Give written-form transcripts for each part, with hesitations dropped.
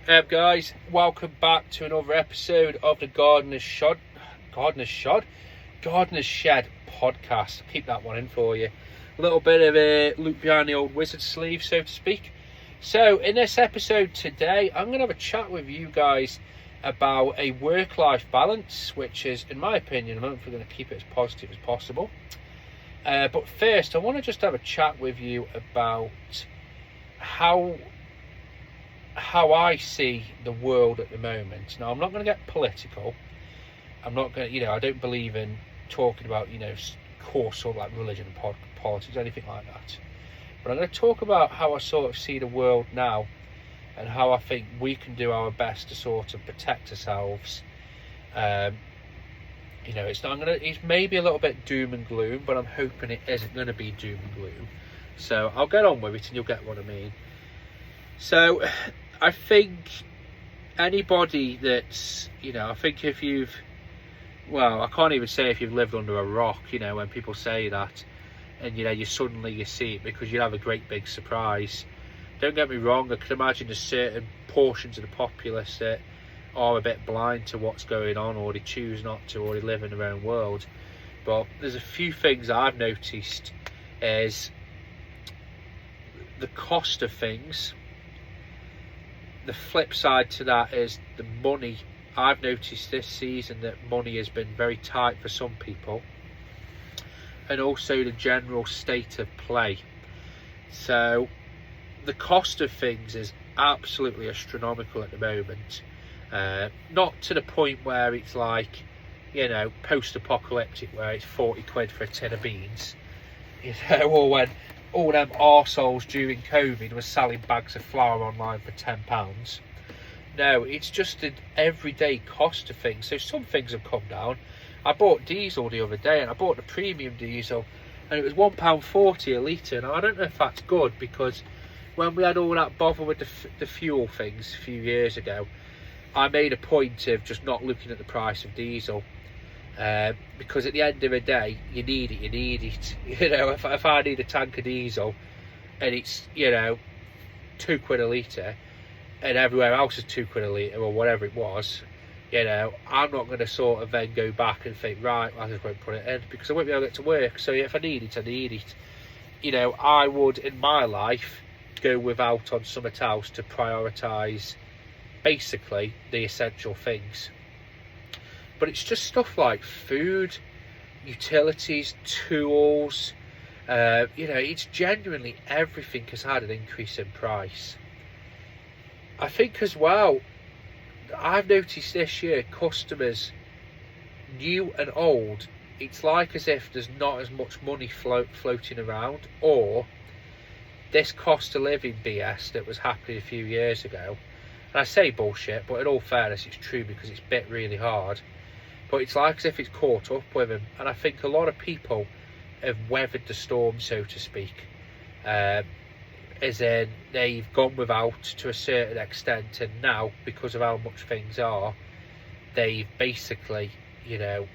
Guys, welcome back to another episode of the Gardener's Shed podcast. Keep that one in for you. A little bit of a look behind the old wizard sleeve, so to speak. So in this episode today, I'm going to have a chat with you guys about a work-life balance, which is, in my opinion, I'm hopefully going to keep it as positive as possible. But first, I want to just have a chat with you about how I see the world at the moment. Now, I'm not going to get political. I'm not going to, I don't believe in talking about, coarse sort of like religion and politics, anything like that. But I'm going to talk about how I sort of see the world now and how I think we can do our best to sort of protect ourselves. It's maybe a little bit doom and gloom, but I'm hoping it isn't going to be doom and gloom. So I'll get on with it and you'll get what I mean. So I think anybody that's, I think if I can't even say if you've lived under a rock, when people say that, and you see it, because you have a great big surprise. Don't get me wrong, I can imagine there's certain portions of the populace that are a bit blind to what's going on, or they choose not to, or they live in their own world. But there's a few things I've noticed is the cost of things. The flip side to that is the money. I've noticed this season that money has been very tight for some people, and also the general state of play. So the cost of things is absolutely astronomical at the moment. Not to the point where it's like, post-apocalyptic, where it's 40 quid for a tin of beans, or when all them arseholes during COVID was selling bags of flour online for £10. No, it's just an everyday cost of things. So some things have come down. I bought diesel the other day, and I bought the premium diesel, and it was £1.40 a litre. Now, I don't know if that's good, because when we had all that bother with the fuel things a few years ago, I made a point of just not looking at the price of diesel. Because at the end of the day, you need it. If I need a tank of diesel and it's, £2 a litre, and everywhere else is £2 a litre or whatever it was, I'm not going to sort of then go back and think, right, I just won't put it in, because I won't be able to get to work. So if I need it, I need it. I would, in my life, go without on something else to prioritise basically the essential things. But it's just stuff like food, utilities, tools, it's genuinely everything has had an increase in price. I think as well, I've noticed this year, customers, new and old, it's like as if there's not as much money floating around, or this cost of living BS that was happening a few years ago. And I say bullshit, but in all fairness, it's true, because it's bit really hard. But it's like as if it's caught up with him. And I think a lot of people have weathered the storm, so to speak. As in, they've gone without to a certain extent, and now, because of how much things are, they've basically, they've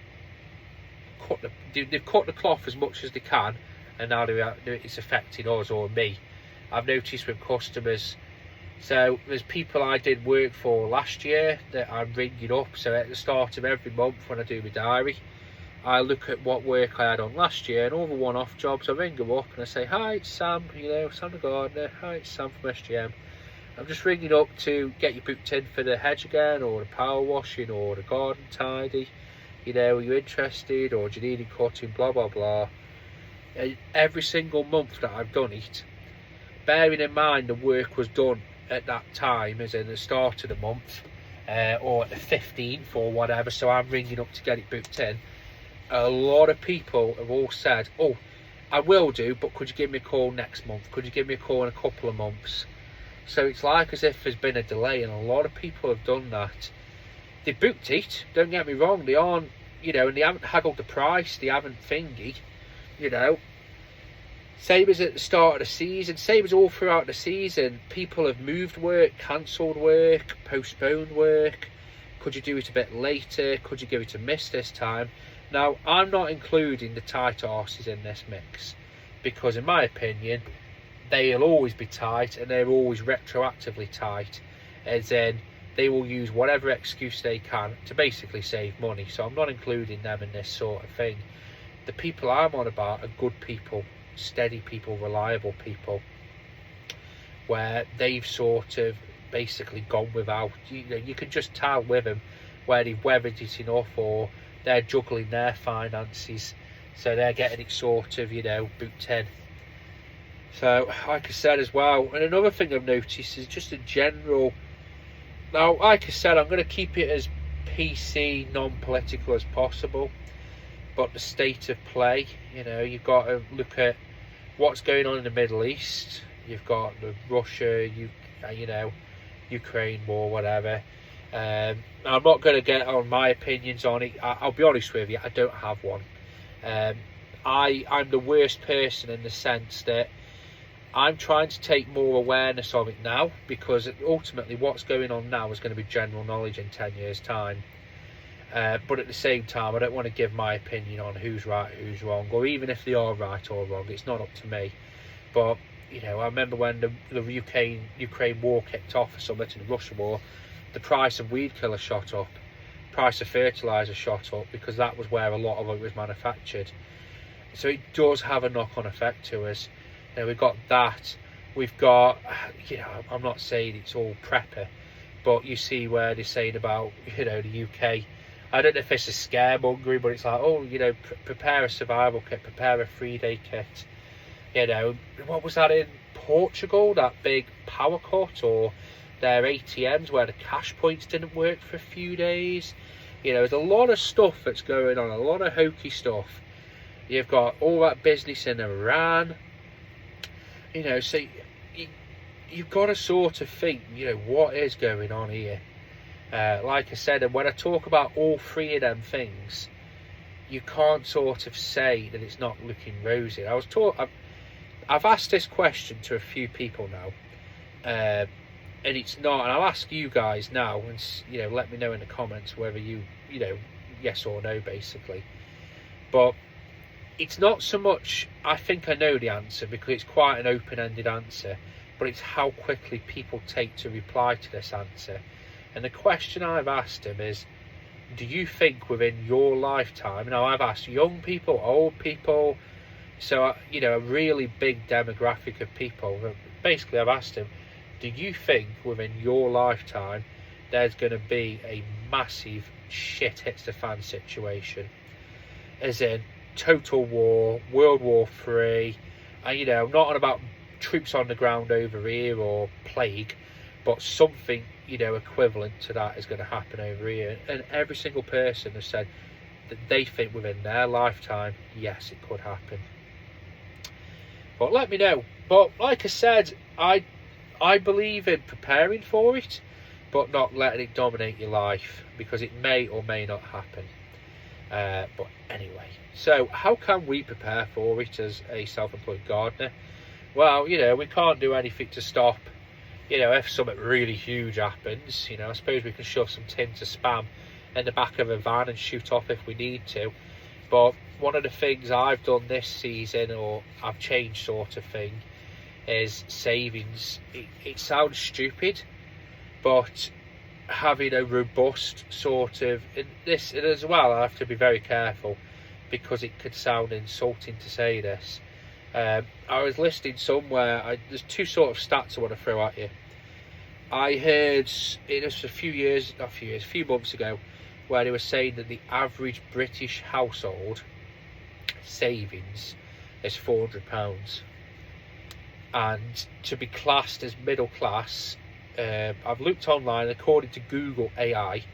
cut the cloth as much as they can, and now it's affecting us or me. I've noticed with customers. So there's people I did work for last year that I'm ringing up. So at the start of every month when I do my diary, I look at what work I had on last year and all the one-off jobs. I ring them up and I say, hi, it's Sam, Sam the gardener. Hi, it's Sam from SGM. I'm just ringing up to get you booked in for the hedge again, or the power washing, or the garden tidy. Are you interested, or do you need it cutting, blah, blah, blah. And every single month that I've done it, bearing in mind the work was done at that time, as in the start of the month, or at the 15th or whatever, so I'm ringing up to get it booked in. A lot of people have all said, oh, I will do, but could you give me a call next month? Could you give me a call in a couple of months? So it's like as if there's been a delay, and a lot of people have done that. They booked it, don't get me wrong, they aren't, and they haven't haggled the price, they haven't thingy, Same as at the start of the season, same as all throughout the season, people have moved work, cancelled work, postponed work. Could you do it a bit later? Could you give it a miss this time? Now, I'm not including the tight arses in this mix, because in my opinion, they'll always be tight, and they're always retroactively tight. as in they will use whatever excuse they can to basically save money. So I'm not including them in this sort of thing. The people I'm on about are good people, steady people, reliable people, where they've sort of basically gone without. You can just tell with them where they've weathered it enough, or they're juggling their finances, so they're getting it sort of, booked in. So, like I said as well, and another thing I've noticed is just a general. Now, like I said, I'm going to keep it as PC, non-political as possible, but the state of play, you've got to look at what's going on in the Middle East. You've got the Russia, Ukraine war, whatever. I'm not going to get on my opinions on it. I'll be honest with you, I don't have one. I'm the worst person in the sense that I'm trying to take more awareness of it now, because ultimately what's going on now is going to be general knowledge in 10 years' time. But at the same time, I don't want to give my opinion on who's right, who's wrong, or even if they are right or wrong. It's not up to me. But, I remember when the Ukraine war kicked off or something, to the Russia war, the price of weed killer shot up. Price of fertiliser shot up, because that was where a lot of it was manufactured. So it does have a knock-on effect to us. We've got that. We've got, I'm not saying it's all prepper, but you see where they're saying about, the UK. I don't know if it's a scaremongering, but it's like, prepare a survival kit, prepare a 3-day kit. What was that in Portugal? That big power cut, or their ATMs where the cash points didn't work for a few days. There's a lot of stuff that's going on, a lot of hokey stuff. You've got all that business in Iran. So you've got to sort of think, what is going on here? Like I said, and when I talk about all three of them things, you can't sort of say that it's not looking rosy. I've asked this question to a few people now, and it's not. And I'll ask you guys now, and let me know in the comments whether you yes or no, basically. But it's not so much, I think I know the answer, because it's quite an open-ended answer, but it's how quickly people take to reply to this answer. And the question I've asked him is, do you think within your lifetime, now I've asked young people, old people, so, a really big demographic of people, basically I've asked him, do you think within your lifetime there's going to be a massive shit hits the fan situation? As in, total war, World War III, and I'm not on about troops on the ground over here or plague, but something equivalent to that is going to happen over here. And every single person has said that they think within their lifetime, yes, it could happen. But let me know. But like I said, I believe in preparing for it, but not letting it dominate your life, because it may or may not happen. But anyway, so how can we prepare for it as a self-employed gardener? Well, we can't do anything to stop, if something really huge happens. I suppose we can shove some tins of spam in the back of a van and shoot off if we need to. But one of the things I've done this season, or I've changed sort of thing, is savings. It sounds stupid, but having a robust sort of, and as well, I have to be very careful, because it could sound insulting to say this. I was listening somewhere, there's two sort of stats I want to throw at you. I heard it was a few months ago, where they were saying that the average British household savings is £400, and to be classed as middle class, I've looked online, according to Google AI,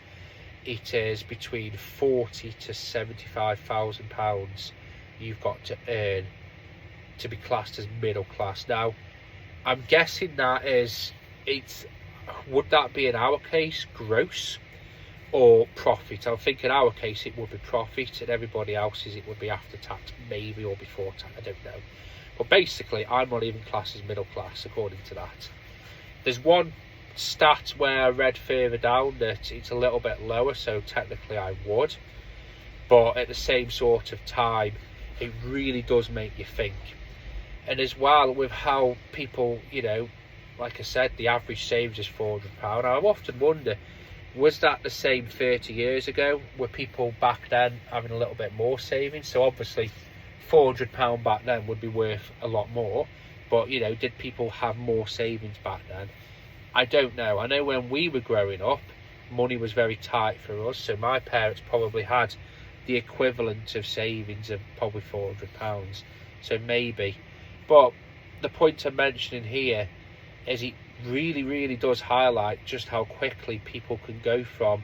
it is between £40,000 to £75,000 you've got to earn to be classed as middle class. Now, I'm guessing would that be in our case gross or profit? I think in our case it would be profit, and everybody else's it would be after tax, maybe, or before tax, I don't know. But basically, I'm not even classed as middle class according to that. There's one stat where I read further down that it's a little bit lower, so technically I would, but at the same sort of time, it really does make you think. And as well, with how people, like I said, the average savings is £400. I've often wondered, was that the same 30 years ago? Were people back then having a little bit more savings? So obviously £400 back then would be worth a lot more, but you know, did people have more savings back then? I don't know. I know when we were growing up, money was very tight for us, so my parents probably had the equivalent of savings of probably £400, so maybe. But the point I'm mentioning here is it really does highlight just how quickly people can go from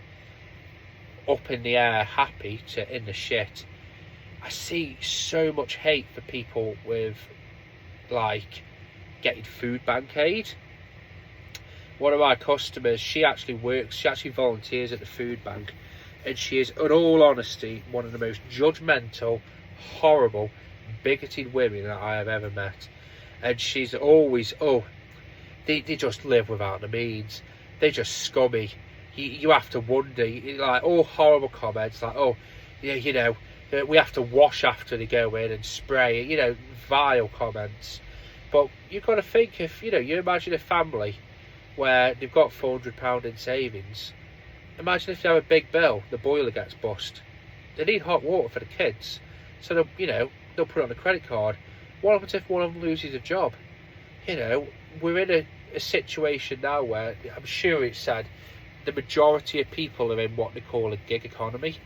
up in the air happy to in the shit. I see so much hate for people with like getting food bank aid. One of my customers, she actually volunteers at the food bank, and she is, in all honesty, one of the most judgmental, horrible, bigoted women that I have ever met. And she's always, oh, they just live without the means, they're just scummy, you have to wonder, like all horrible comments like, oh yeah, you know, we have to wash after they go in and spray, you know, vile comments. But you've got to think, if you know, you imagine a family where they've got £400 in savings, imagine if you have a big bill, the boiler gets bust, they need hot water for the kids, so they'll, you know, they'll put it on a credit card. What happens if one of them loses a job? You know, we're in a situation now where I'm sure it's sad, the majority of people are in what they call a gig economy,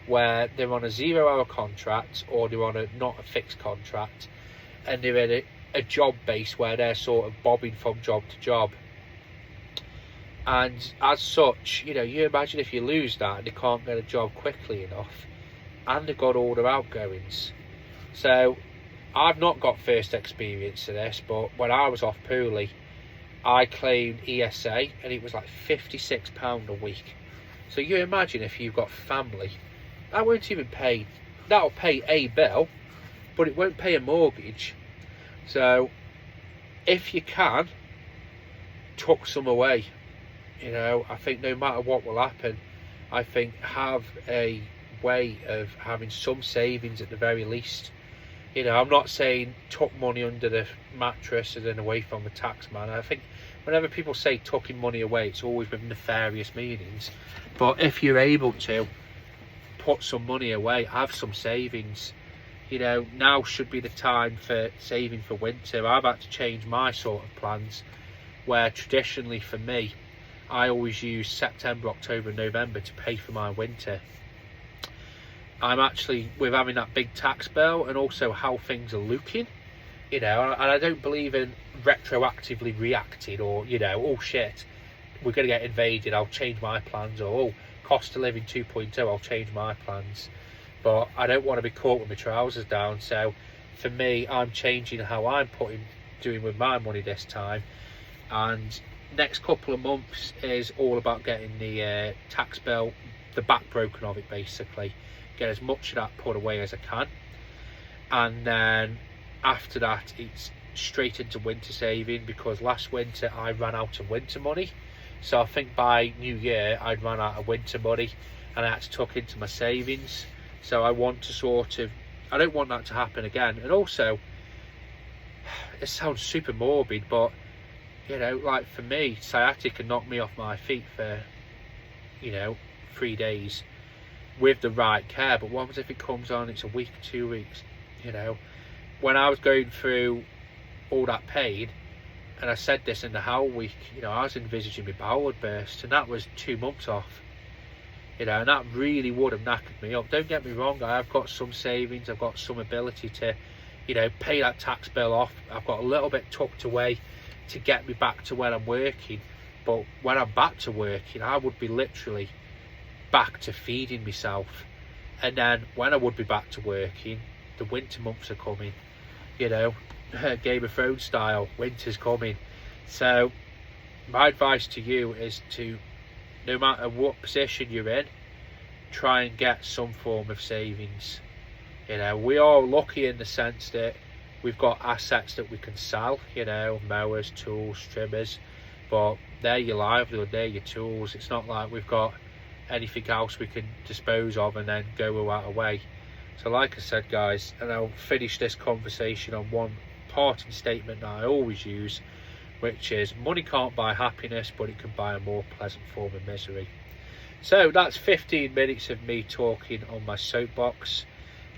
where they're on a 0-hour contract or they're on a not a fixed contract, and they're in a job base where they're sort of bobbing from job to job. And as such, you know, you imagine if you lose that and they can't get a job quickly enough, and they've got all their outgoings. So I've not got first experience of this, but when I was off poorly, I claimed ESA and it was like £56 a week. So you imagine if you've got family, that won't even pay, that'll pay a bill, but it won't pay a mortgage. So if you can, tuck some away. You know, I think no matter what will happen, I think have a way of having some savings at the very least. You know, I'm not saying tuck money under the mattress and then away from the tax man. I think whenever people say tucking money away, it's always with nefarious meanings. But if you're able to put some money away, have some savings. You know, now should be the time for saving for winter. I've had to change my sort of plans, where traditionally for me, I always use September, October, November to pay for my winter. I'm actually, with having that big tax bill and also how things are looking, you know, and I don't believe in retroactively reacting or, you know, oh shit, we're going to get invaded, I'll change my plans, or oh, cost of living 2.0, I'll change my plans. But I don't want to be caught with my trousers down. So for me, I'm changing how I'm doing with my money this time. And next couple of months is all about getting the tax bill, the back broken of it basically, get as much of that put away as I can, and then after that it's straight into winter saving, because last winter I ran out of winter money. So I think by New Year I'd run out of winter money and I had to tuck into my savings. So I want to sort of, I don't want that to happen again. And also, it sounds super morbid, but you know, like for me, sciatica knocked me off my feet for, you know, 3 days with the right care. But what happens if it comes on, it's a week, 2 weeks? You know, when I was going through all that pain, and I said this in the Howl week, you know, I was envisaging my bowel would burst, and that was 2 months off. You know, and that really would have knackered me up. Don't get me wrong, I've got some savings, I've got some ability to, you know, pay that tax bill off. I've got a little bit tucked away to get me back to where I'm working. But when I'm back to working, I would be literally back to feeding myself. And then when I would be back to working, the winter months are coming, you know, Game of Thrones style, winter's coming. So my advice to you is to, no matter what position you're in, try and get some form of savings. You know, we are lucky in the sense that we've got assets that we can sell, you know, mowers, tools, trimmers, but they're your livelihood, they're your tools. It's not like we've got anything else we can dispose of and then go our way. So like I said, guys, and I'll finish this conversation on one parting statement that I always use which is money can't buy happiness, but it can buy a more pleasant form of misery. So that's 15 minutes of me talking on my soapbox.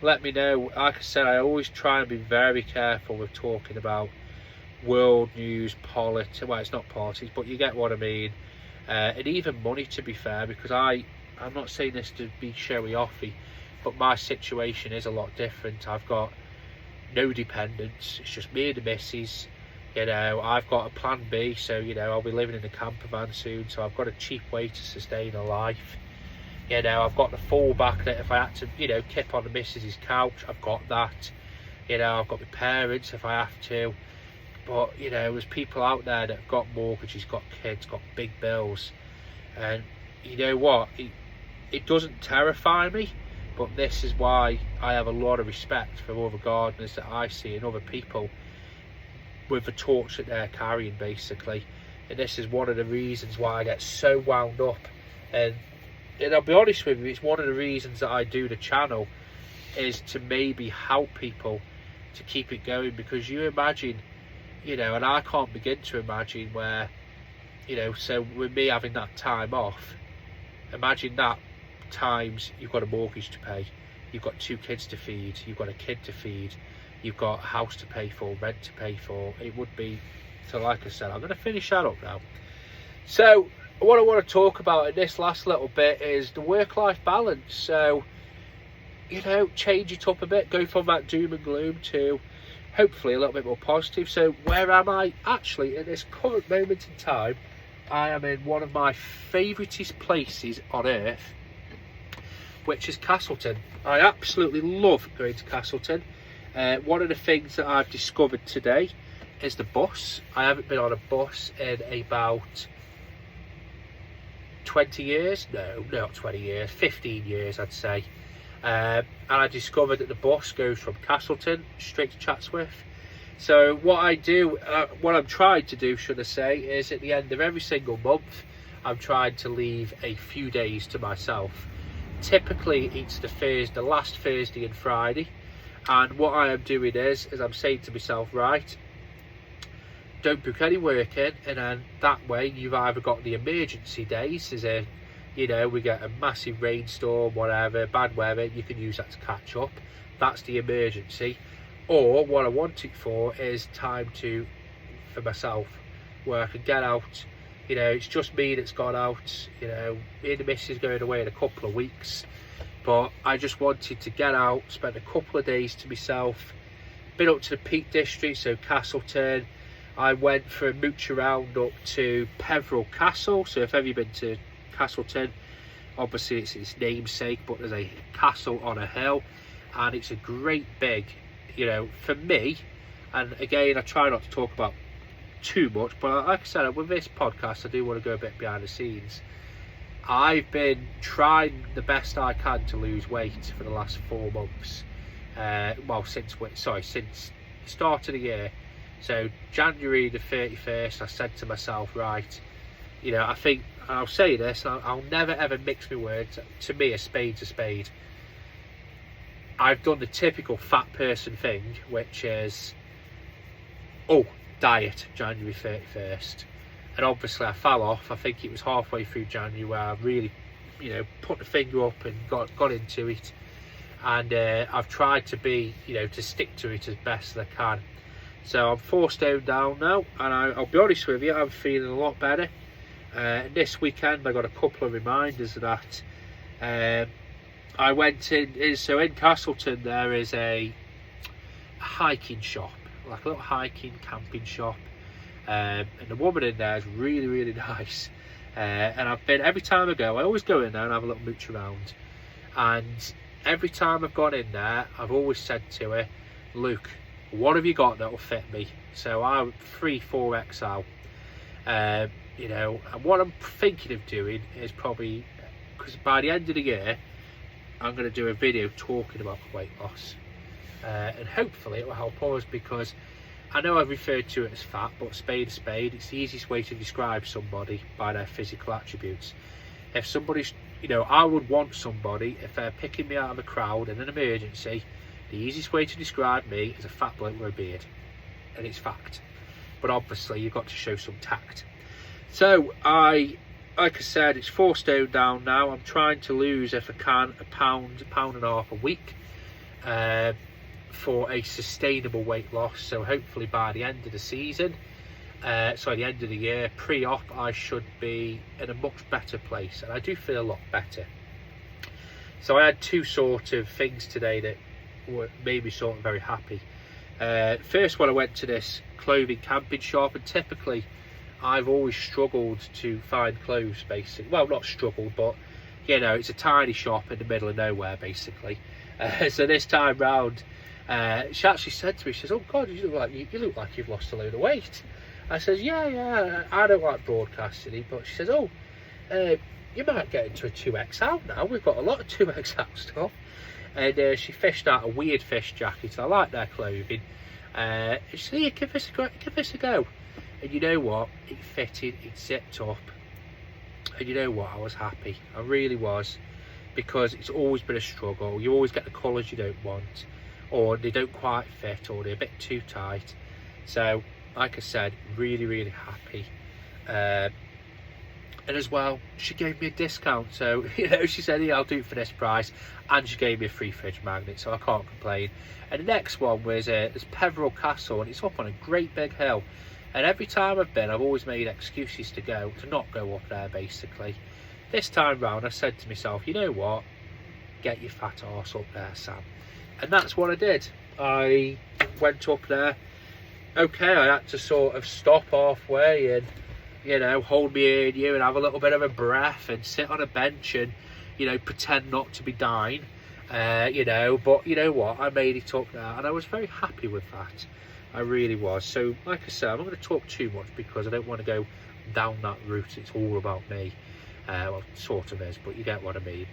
Let me know. Like I said, I always try and be very careful with talking about world news, politics. Well, it's not politics, but you get what I mean. And even money, to be fair, because I'm not saying this to be showy-offy, but my situation is a lot different. I've got no dependents. It's just me and the missus. You know, I've got a plan B, so, you know, I'll be living in a camper van soon, so I've got a cheap way to sustain a life. You know, I've got the fallback that if I had to, you know, kip on the missus's couch, I've got that. You know, I've got my parents if I have to. But, you know, there's people out there that have got mortgages, got kids, got big bills. And you know what? It doesn't terrify me, but this is why I have a lot of respect for other gardeners that I see and other people with the torch that they're carrying, basically. And this is one of the reasons why I get so wound up. And I'll be honest with you, it's one of the reasons that I do the channel, is to maybe help people to keep it going. Because you imagine, you know, and I can't begin to imagine where, you know, so with me having that time off, imagine that times you've got a mortgage to pay, you've got 2 kids to feed, you've got a kid to feed, you've got a house to pay for, rent to pay for. It would be, so like I said, I'm going to finish that up now. So what I want to talk about in this last little bit is the work-life balance. So, you know, change it up a bit, go from that doom and gloom to hopefully a little bit more positive. So where am I? Actually, at this current moment in time, I am in one of my favouriteest places on earth, which is Castleton. I absolutely love going to Castleton. One of the things that I've discovered today is the bus. I haven't been on a bus in about 20 years. No, not 20 years, 15 years I'd say. And I discovered that the bus goes from Castleton straight to Chatsworth. So what I do, what I'm trying to do, should I say, is at the end of every single month, I'm trying to leave a few days to myself. Typically it's the last Thursday and Friday. And what I am doing is I'm saying to myself, right, don't book any work in, and then that way you've either got the emergency days, as a, you know, we get a massive rainstorm, whatever, bad weather, you can use that to catch up. That's the emergency. Or what I want it for is time for myself, where I can get out. You know, it's just me that's gone out. You know, me and the missus going away in a couple of weeks. But I just wanted to get out, spend a couple of days to myself. Been up to the Peak District, so Castleton. I went for a mooch around up to Peveril Castle. So if ever you've been to Castleton, obviously it's its namesake, but there's a castle on a hill. And it's a great big, you know, for me, and again, I try not to talk about too much, but like I said, with this podcast, I do want to go a bit behind the scenes. I've been trying the best I can to lose weight for the last 4 months. Well, since the start of the year. So January the 31st, I said to myself, right, you know, I think, I'll say this, I'll never ever mix my words. To me, a spade's a spade. I've done the typical fat person thing, which is, diet, January 31st. And obviously I fell off. I think it was halfway through January where I really, you know, put the finger up and got into it. And I've tried to be, you know, to stick to it as best as I can. So I'm 4 stone down now, and I'll be honest with you, I'm feeling a lot better. This weekend I got a couple of reminders of that. I went so in Castleton there is a hiking shop, like a little hiking camping shop, and the woman in there is really, really nice. And I've been, every time I go, I always go in there and have a little mooch around. And every time I've gone in there, I've always said to her, Luke, what have you got that'll fit me? So I'm 3-4 XL. You know, and what I'm thinking of doing is probably, because by the end of the year, I'm going to do a video talking about weight loss. And hopefully it will help us, because I know I've referred to it as fat, but spade is spade. It's the easiest way to describe somebody by their physical attributes. If somebody's, you know, I would want somebody, if they're picking me out of a crowd in an emergency, the easiest way to describe me is a fat bloke with a beard. And it's fact. but obviously you've got to show some tact. So like I said, it's 4 stone down now. I'm trying to lose, if I can, a pound and a half a week for a sustainable weight loss. So hopefully by the end of the season, the end of the year, pre-op, I should be in a much better place, and I do feel a lot better. So I had 2 sort of things today that made me sort of very happy. First one, I went to this clothing camping shop, and typically I've always struggled to find clothes, basically. Well, not struggled, but you know, it's a tiny shop in the middle of nowhere, basically. So this time round, she actually said to me, she says, "Oh God, you look like you've lost a load of weight." I says, yeah, I don't like broadcasting it, but she says, "Oh, you might get into a 2XL now. We've got a lot of 2XL stuff." And she fished out a weird fish jacket. I like their clothing. She said, "Yeah, give this a go." And you know what? It fitted, it zipped up. And you know what? I was happy. I really was. Because it's always been a struggle. You always get the colours you don't want, or they don't quite fit, or they're a bit too tight. So, like I said, really, really happy. And as well, she gave me a discount. So, you know, she said, "Yeah, I'll do it for this price." And she gave me a free fridge magnet, so I can't complain. And the next one was it's Peveril Castle, and it's up on a great big hill. And every time I've been, I've always made excuses to not go up there, basically. This time round, I said to myself, you know what? Get your fat arse up there, Sam. And that's what I did. I went up there. Okay, I had to sort of stop halfway and, you know, hold my ear in you and have a little bit of a breath and sit on a bench and, you know, pretend not to be dying. You know, but you know what? I made it up there, and I was very happy with that. I really was. So, like I said, I'm not going to talk too much because I don't want to go down that route. It's all about me. Well, sort of is, but you get what I mean.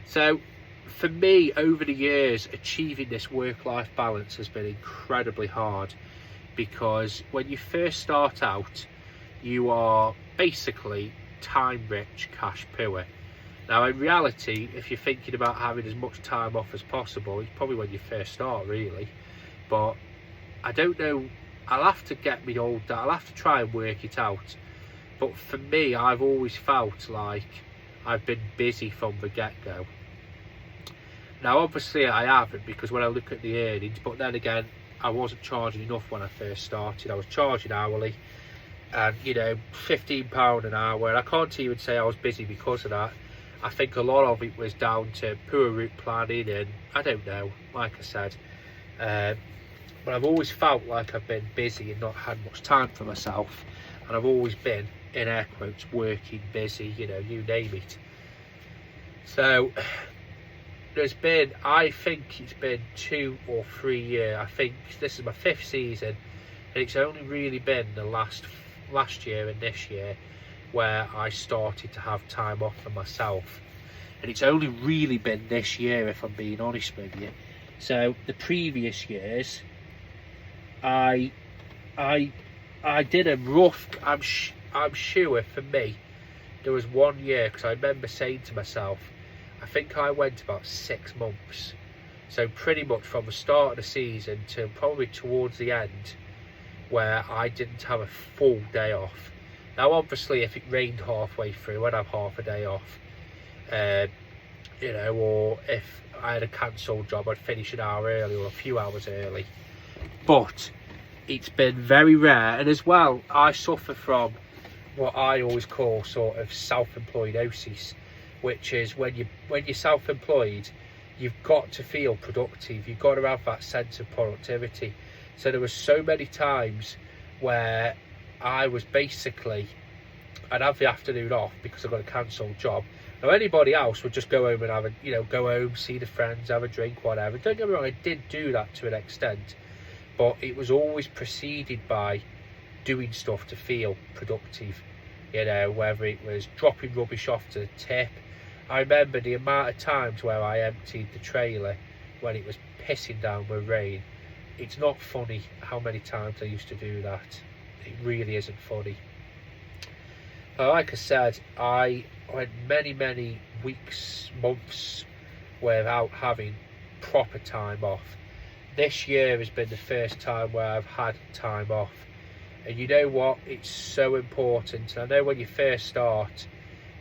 So, for me, over the years, achieving this work-life balance has been incredibly hard, because when you first start out, you are basically time-rich, cash-poor. Now, in reality, if you're thinking about having as much time off as possible, it's probably when you first start, really. But I don't know. I'll have to get me old. I'll have to try and work it out. But for me, I've always felt like I've been busy from the get-go. Now, obviously, I haven't, because when I look at the earnings, but then again, I wasn't charging enough when I first started. I was charging hourly, and, you know, £15 an hour. And I can't even say I was busy because of that. I think a lot of it was down to poor route planning, and I don't know, like I said. But I've always felt like I've been busy and not had much time for myself. And I've always been, in air quotes, working, busy, you know, you name it. So, I think it's been 2 or 3 years. I think this is my 5th season, and it's only really been the last year and this year where I started to have time off for myself. And it's only really been this year, if I'm being honest with you. So, the previous years, I did a rough, I'm sure for me, there was 1 year, because I remember saying to myself, I think I went about 6 months. So pretty much from the start of the season to probably towards the end, where I didn't have a full day off. Now obviously if it rained halfway through, I'd have half a day off. You know, or if I had a cancelled job, I'd finish an hour early or a few hours early. But it's been very rare, and as well, I suffer from what I always call sort of self-employed-osis, which is when you're self-employed, you've got to feel productive. You've got to have that sense of productivity. So there were so many times where I was basically, I'd have the afternoon off because I've got a cancelled job. Now anybody else would just go home and have a, you know, go home, see the friends, have a drink, whatever. Don't get me wrong, I did do that to an extent, but it was always preceded by doing stuff to feel productive. You know, whether it was dropping rubbish off to the tip. I remember the amount of times where I emptied the trailer when it was pissing down with rain. It's not funny how many times I used to do that. It really isn't funny. But like I said, I went many weeks, months without having proper time off. This year has been the first time where I've had time off. And you know what, it's so important. I know when you first start,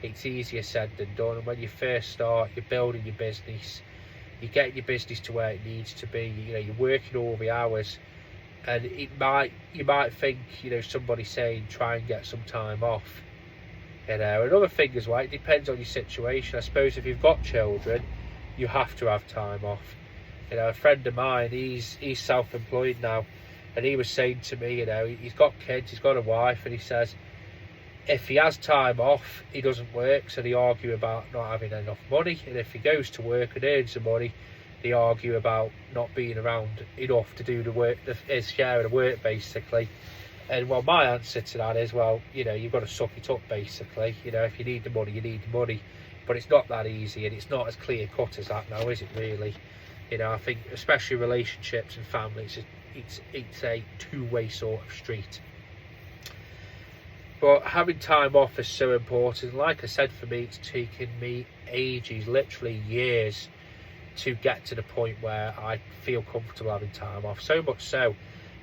it's easier said than done. And when you first start, you're building your business, you're getting your business to where it needs to be, you know, you're working all the hours, and you might think, you know, somebody saying try and get some time off. You know, another thing as well, it depends on your situation. I suppose if you've got children, you have to have time off. You know, a friend of mine, he's self-employed now, and he was saying to me, you know, he's got kids, he's got a wife, and he says if he has time off, he doesn't work, so they argue about not having enough money. And if he goes to work and earns some money, they argue about not being around enough to do the work, his share of the work, basically. And well, my answer to that is, well, you know, you've got to suck it up, basically. You know, if you need the money, you need the money. But it's not that easy, and it's not as clear cut as that now, is it really? You know, I think especially relationships and families, it's a two-way sort of street. But having time off is so important. Like I said, for me, it's taken me ages, literally years, to get to the point where I feel comfortable having time off. So much so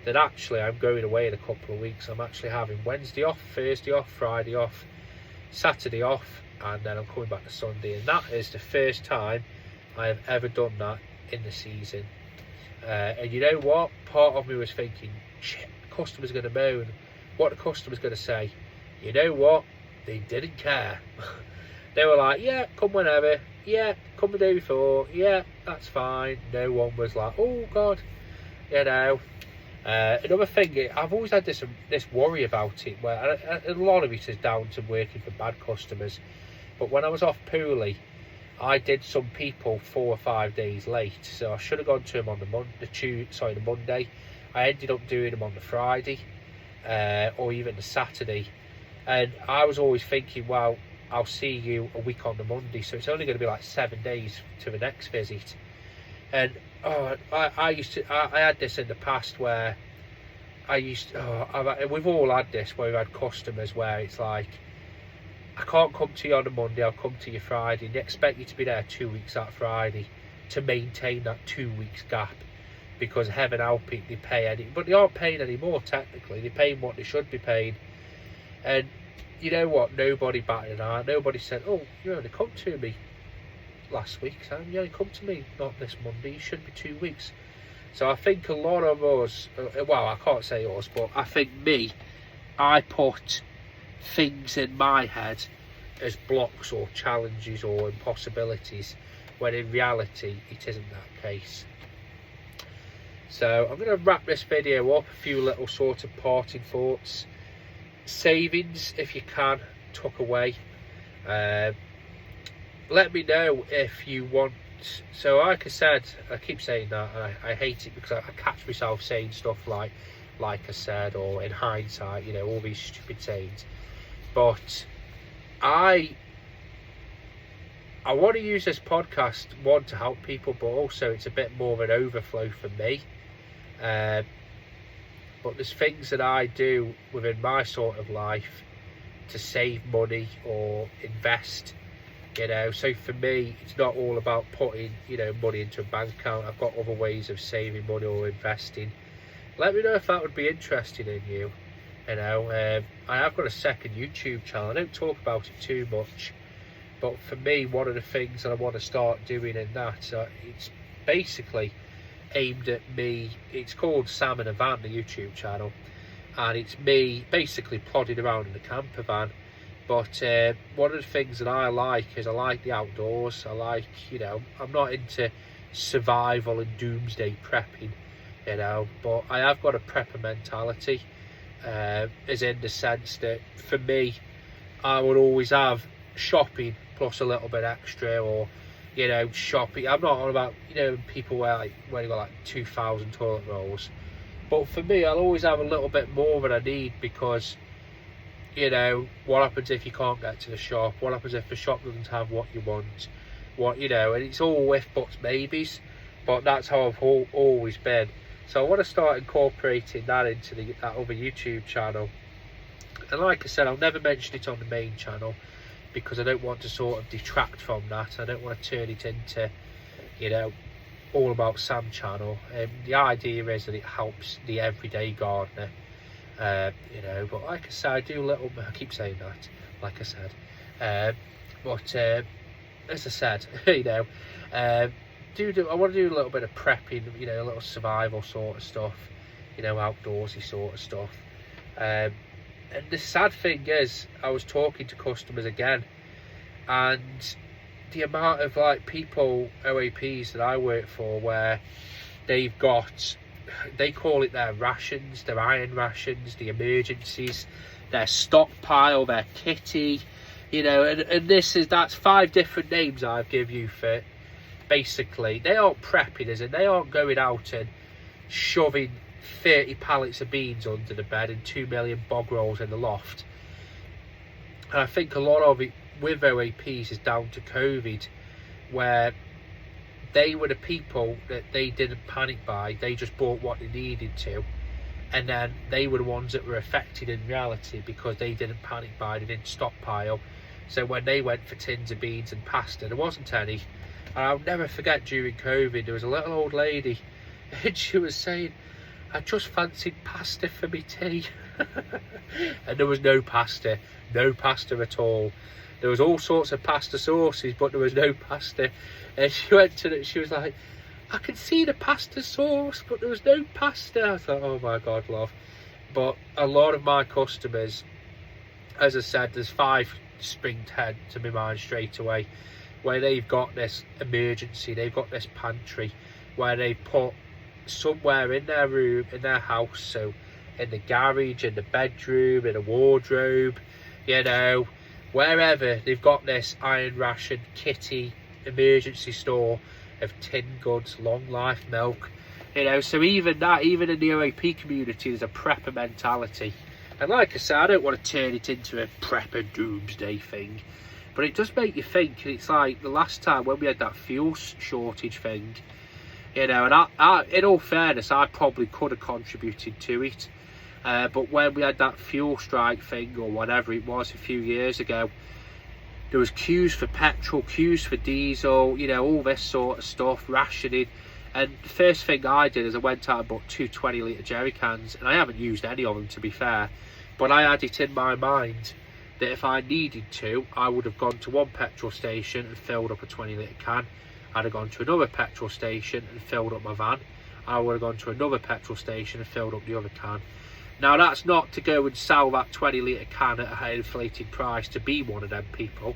that actually I'm going away in a couple of weeks. I'm actually having Wednesday off, Thursday off, Friday off, Saturday off, and then I'm coming back to Sunday. And that is the first time I have ever done that in the season. And you know what? Part of me was thinking, shit, the customer's going to moan. What the customer's going to say? You know what? They didn't care. They were like, yeah, come whenever. Yeah, come the day before. Yeah, that's fine. No one was like, oh God, you know. Another thing, I've always had this worry about it, where a lot of it is down to working for bad customers. But when I was off poorly, I did some people 4 or 5 days late, so I should have gone to them on the Monday. I ended up doing them on the Friday, or even the Saturday. And I was always thinking, well, I'll see you a week on the Monday, so it's only going to be like 7 days to the next visit. And I had this in the past where we've all had this, where we've had customers where it's like, I can't come to you on a Monday, I'll come to you Friday, and they expect you to be there 2 weeks that Friday to maintain that 2 weeks gap, because heaven help it, they pay any, but they aren't paying any more technically, they're paying what they should be paying. And you know what, nobody batted an eye, nobody said, oh, you only come to me last week, Sam, you only come to me not this Monday, you should be 2 weeks. So I think a lot of us, well, I can't say us, but I think I put things in my head as blocks or challenges or impossibilities, when in reality it isn't that case. So I'm going to wrap this video up, a few little sort of parting thoughts. Savings, if you can, tuck away. Let me know if you want. So like I said, I keep saying that, and I hate it because I catch myself saying stuff like I said, or in hindsight, you know, all these stupid sayings. But I want to use this podcast, one, to help people, but also it's a bit more of an overflow for me. But there's things that I do within my sort of life to save money or invest, you know. So for me, it's not all about putting, you know, money into a bank account. I've got other ways of saving money or investing. Let me know if that would be interesting in you. You know, I have got a second YouTube channel. I don't talk about it too much, but for me, one of the things that I want to start doing in that, it's basically aimed at me. It's called Sam in a Van, the YouTube channel, and it's me basically plodding around in a camper van. But one of the things that I like is I like the outdoors. I like, you know, I'm not into survival and doomsday prepping, you know, but I have got a prepper mentality, as in the sense that for me, I would always have shopping plus a little bit extra, or, you know, shopping. I'm not on about, you know, people where you got like 2,000 toilet rolls, but for me, I'll always have a little bit more than I need, because, you know, what happens if you can't get to the shop? What happens if the shop doesn't have what you want? What, you know, and it's all if, buts, maybes, but that's how I've always been. So I want to start incorporating that into that other YouTube channel. And like I said, I'll never mention it on the main channel, because I don't want to sort of detract from that. I don't want to turn it into, you know, all about Sam channel. The idea is that it helps the everyday gardener. You know, but like I said, I do a little, I keep saying that, like I said, but as I said, you know, I want to do a little bit of prepping, you know, a little survival sort of stuff, you know, outdoorsy sort of stuff. And the sad thing is, I was talking to customers again, and the amount of like people, OAPs that I work for, where they've got, they call it their rations, their iron rations, the emergencies, their stockpile, their kitty, you know, and that's 5 different names I've given you for it. Basically, they aren't prepping, as in they aren't going out and shoving 30 pallets of beans under the bed and 2 million bog rolls in the loft. And I think a lot of it with OAPs is down to COVID, where they were the people that they didn't panic buy, they just bought what they needed to, and then they were the ones that were affected in reality because they didn't panic buy, they didn't stockpile. So when they went for tins of beans and pasta, there wasn't any. And I'll never forget, during COVID, there was a little old lady, and she was saying, I just fancied pasta for me tea. And there was no pasta at all. There was all sorts of pasta sauces, but there was no pasta. And she went to it, she was like, I can see the pasta sauce, but there was no pasta. I thought, oh my God, love. But a lot of my customers, as I said, there's 5 spring 10 to my mind straight away, where they've got this emergency, they've got this pantry, where they put somewhere in their room, in their house, so in the garage, in the bedroom, in a wardrobe, you know, wherever, they've got this iron ration kitty emergency store of tinned goods, long life milk, you know. So even that, even in the OAP community, there's a prepper mentality. And like I said, I don't want to turn it into a prepper doomsday thing, but it does make you think. And it's like the last time when we had that fuel shortage thing, you know, and I in all fairness, I probably could have contributed to it. But when we had that fuel strike thing, or whatever it was a few years ago, there was queues for petrol, queues for diesel, you know, all this sort of stuff, rationing. And the first thing I did is I went out and bought 2 20-litre jerry cans, and I haven't used any of them, to be fair, but I had it in my mind that if I needed to, I would have gone to one petrol station and filled up a 20-litre can. I'd have gone to another petrol station and filled up my van. I would have gone to another petrol station and filled up the other can. Now, that's not to go and sell that 20-litre can at a high inflated price to be one of them people,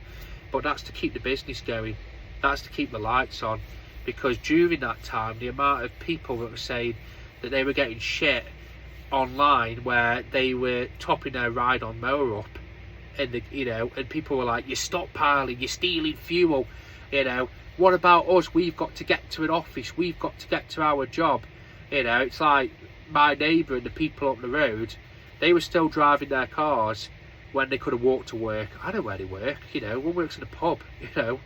but that's to keep the business going. That's to keep the lights on. Because during that time, the amount of people that were saying that they were getting shit online, where they were topping their ride on mower up, and the, you know, and people were like, you're stockpiling, you're stealing fuel, you know, what about us? We've got to get to an office, we've got to get to our job. You know, it's like my neighbour and the people up the road, they were still driving their cars when they could have walked to work. I know where they work, you know, one works in a pub, you know.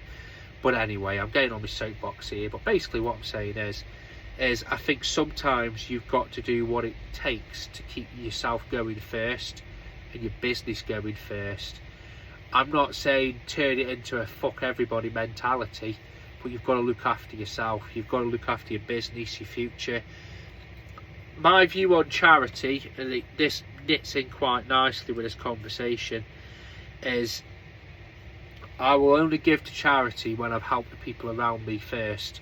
But anyway, I'm getting on my soapbox here. But basically what I'm saying is I think sometimes you've got to do what it takes to keep yourself going first and your business going first. I'm not saying turn it into a fuck everybody mentality, but you've got to look after yourself. You've got to look after your business, your future. My view on charity, and this knits in quite nicely with this conversation, is I will only give to charity when I've helped the people around me first.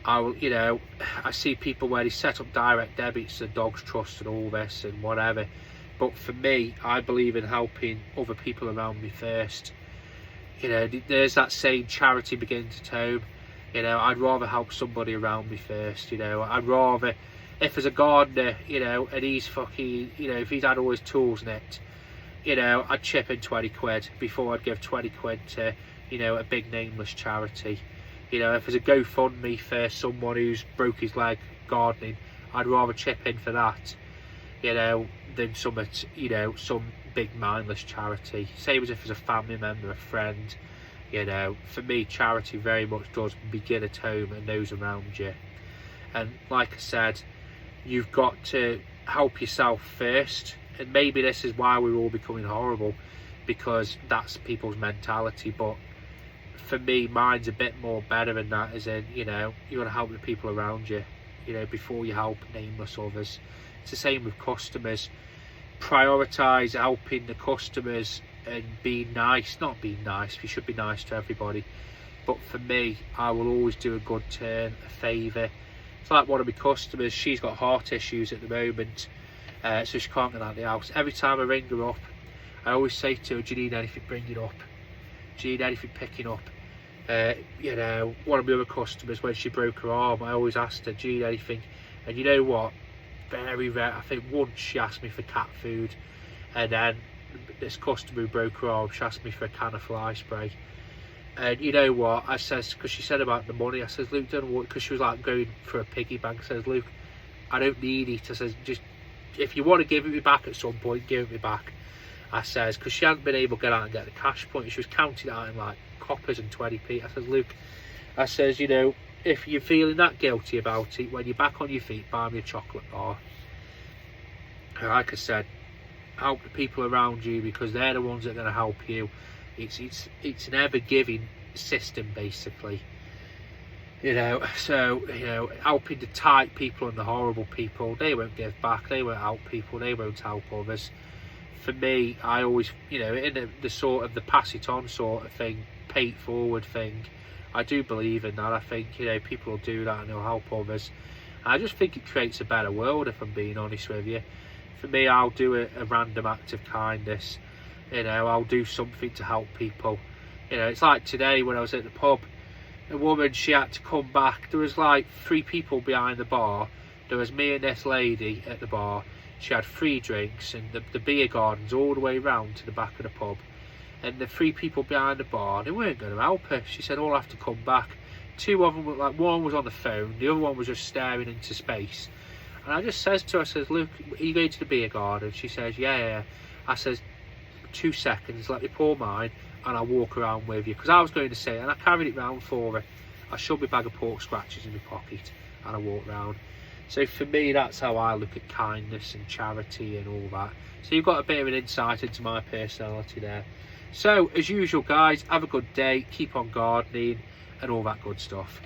I will, you know, I see people where they set up direct debits and Dogs Trust and all this and whatever. But for me, I believe in helping other people around me first. You know, there's that saying, charity begins at home. You know, I'd rather help somebody around me first. You know, I'd rather, if there's a gardener, you know, and he's fucking, you know, if he's had all his tools nicked, you know, I'd chip in 20 quid before I'd give 20 quid to, you know, a big nameless charity. You know, if there's a GoFundMe for someone who's broke his leg gardening, I'd rather chip in for that, you know, than some, you know, some big mindless charity. Same as if there's a family member, a friend, you know. For me, charity very much does begin at home and those around you. And like I said, you've got to help yourself first. And maybe this is why we're all becoming horrible, because that's people's mentality. But for me, mine's a bit more better than that, as in, you know, you got to help the people around you, you know, before you help nameless others. It's the same with customers. Prioritise helping the customers and being nice. Not being nice, you should be nice to everybody, but for me, I will always do a good turn, a favour. It's like one of my customers, she's got heart issues at the moment, so she can't get out of the house. Every time I ring her up, I always say to her, do you need anything bringing up? Do you need anything picking up? You know, one of my other customers, when she broke her arm, I always asked her, do you need anything? And you know what? Very rare. I think once she asked me for cat food, and then this customer who broke her arm, she asked me for a can of fly spray. And you know what? I says, because she said about the money, I says, Luke, don't worry, because she was like going for a piggy bank. I says, Luke, I don't need it. I says, just if you want to give it me back at some point, give it me back. I says, because she hadn't been able to get out and get the cash point, she was counting it out in like coppers and 20p. I says, Luke, I says, you know, if you're feeling that guilty about it, when you're back on your feet, buy me a chocolate bar. And like I said, help the people around you, because they're the ones that are going to help you. It's an ever-giving system, basically. You know, so, you know, helping the tight people and the horrible people, they won't give back, they won't help people, they won't help others. For me, I always, you know, in the sort of the pass it on sort of thing, pay it forward thing, I do believe in that. I think, you know, people will do that and they'll help others. I just think it creates a better world, if I'm being honest with you. For me, I'll do a random act of kindness. You know, I'll do something to help people. You know, it's like today when I was at the pub, a woman, she had to come back. There was like 3 people behind the bar. There was me and this lady at the bar. She had 3 drinks, and the beer gardens all the way round to the back of the pub. And the 3 people behind the bar, they weren't going to help her. She said, I'll have to come back. 2 of them were like, one was on the phone, the other one was just staring into space. And I just says to her, I says, look, are you going to the beer garden? She says, yeah. I says, 2 seconds, let me pour mine, and I'll walk around with you. Because I was going to say, and I carried it round for her. I shoved my bag of pork scratches in my pocket, and I walked round. So for me, that's how I look at kindness and charity and all that. So you've got a bit of an insight into my personality there. So, as usual, guys, have a good day, keep on gardening, and all that good stuff.